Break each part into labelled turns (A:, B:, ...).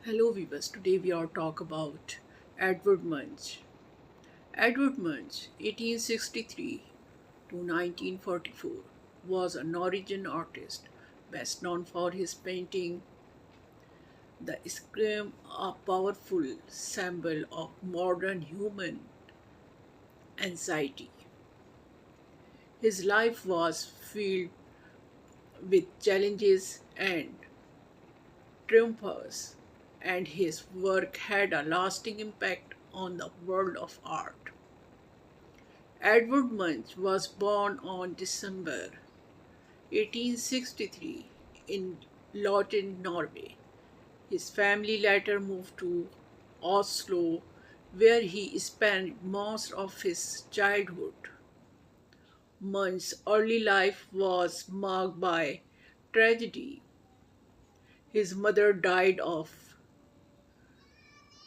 A: Hello viewers, today we are talk about Edvard Munch. Edvard Munch, 1863 to 1944, was a Norwegian artist best known for his painting The Scream, a powerful symbol of modern human anxiety. His life was filled with challenges and triumphs, and his work had a lasting impact on the world of art. Edvard Munch was born on December 1863 in Lottin, Norway. His family later moved to Oslo, where he spent most of his childhood. Munch's early life was marked by tragedy. His mother died of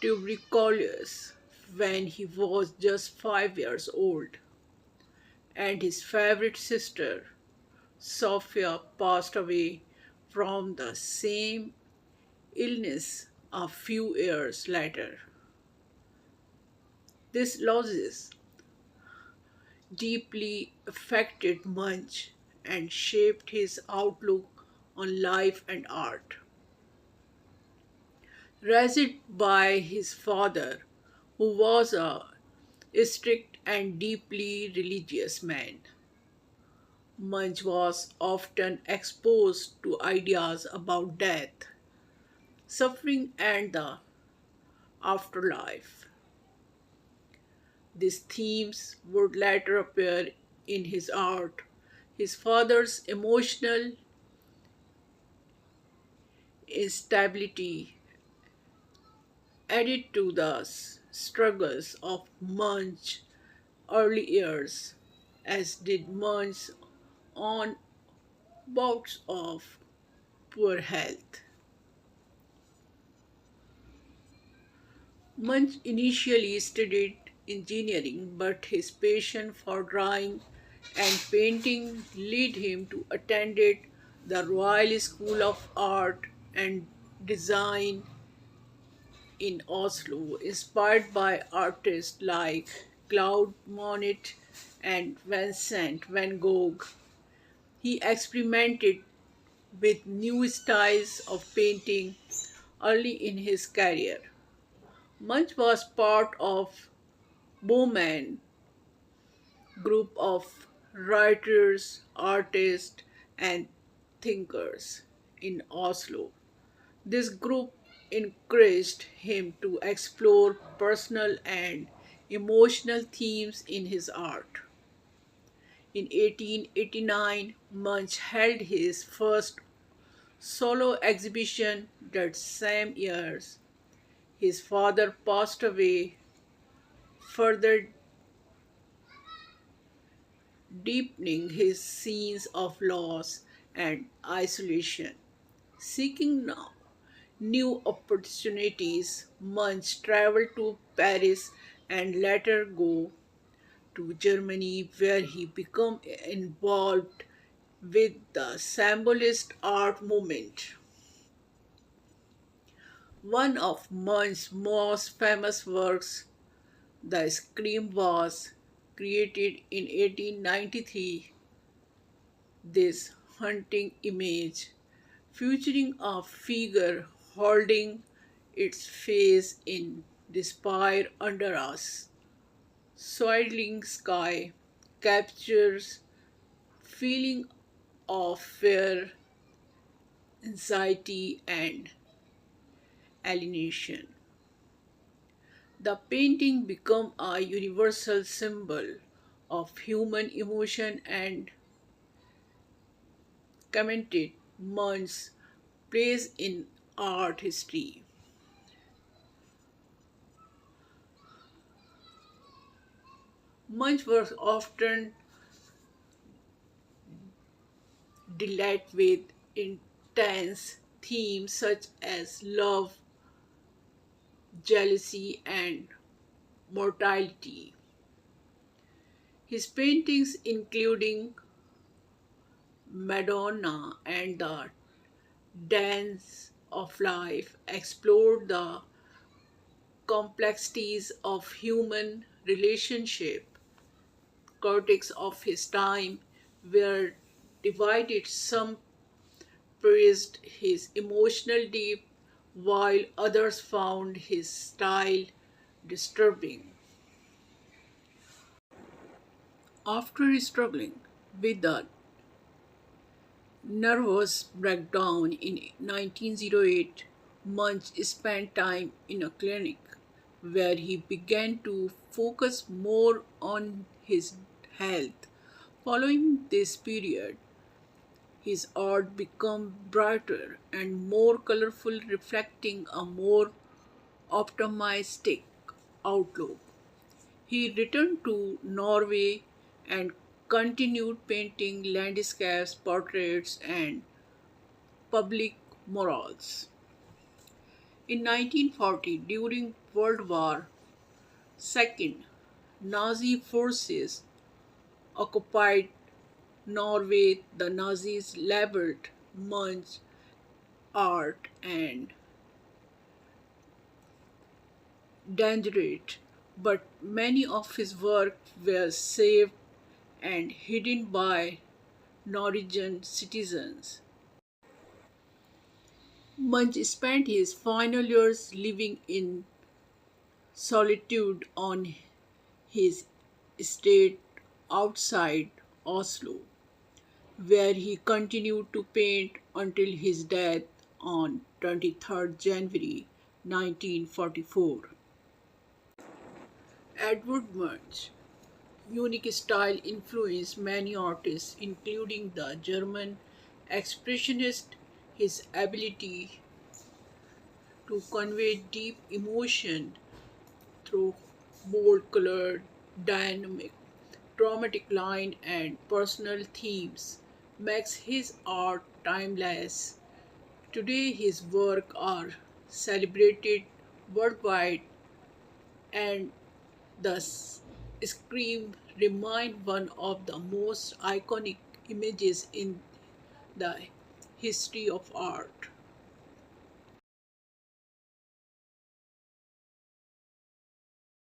A: tuberculosis when he was just 5 years old, and his favorite sister, Sophia, passed away from the same illness a few years later. This losses deeply affected Munch and shaped his outlook on life and art. Raised by his father, who was a strict and deeply religious man, Munch was often exposed to ideas about death, suffering, and the afterlife. These themes would later appear in his art. His father's emotional instability added to the struggles of Munch's early years, as did Munch's own bouts of poor health. Munch initially studied engineering, but his passion for drawing and painting led him to attend the Royal School of Art and Design in Oslo, inspired by artists like Claude Monet and Vincent van Gogh. He experimented with new styles of painting early in his career. Munch was part of Bowman group of writers, artists, and thinkers in Oslo. This group encouraged him to explore personal and emotional themes in his art. In 1889, Munch held his first solo exhibition that same year. His father passed away, further deepening his scenes of loss and isolation. Seeking now new opportunities, Munch traveled to Paris and later go to Germany, where he became involved with the symbolist art movement. One of Munch's most famous works, The Scream, was created in 1893. This haunting image, featuring a figure holding its face in despair under us, swirling sky, captures feeling of fear, anxiety, and alienation. The painting became a universal symbol of human emotion and commented Munch's place in art history. Munch was often dealt with intense themes such as love, jealousy, and mortality. His paintings, including Madonna and the Dance of life, explored the complexities of human relationship. Critics of his time were divided. Some praised his emotional depth, while others found his style disturbing. After struggling with a nervous breakdown in 1908, Munch spent time in a clinic where he began to focus more on his health. Following this period, his art became brighter and more colorful, reflecting a more optimistic outlook. He returned to Norway and continued painting landscapes, portraits, and public murals. In 1940, during World War II, Nazi forces occupied Norway. The Nazis labeled Munch art and dangerous, but many of his work were saved and hidden by Norwegian citizens. Munch spent his final years living in solitude on his estate outside Oslo, where he continued to paint until his death on 23rd January 1944. Edvard Munch unique style influenced many artists, including the German expressionist. His ability to convey deep emotion through bold color, dynamic, dramatic line, and personal themes makes his art timeless. Today, his work are celebrated worldwide, and thus Scream remained one of the most iconic images in the history of art.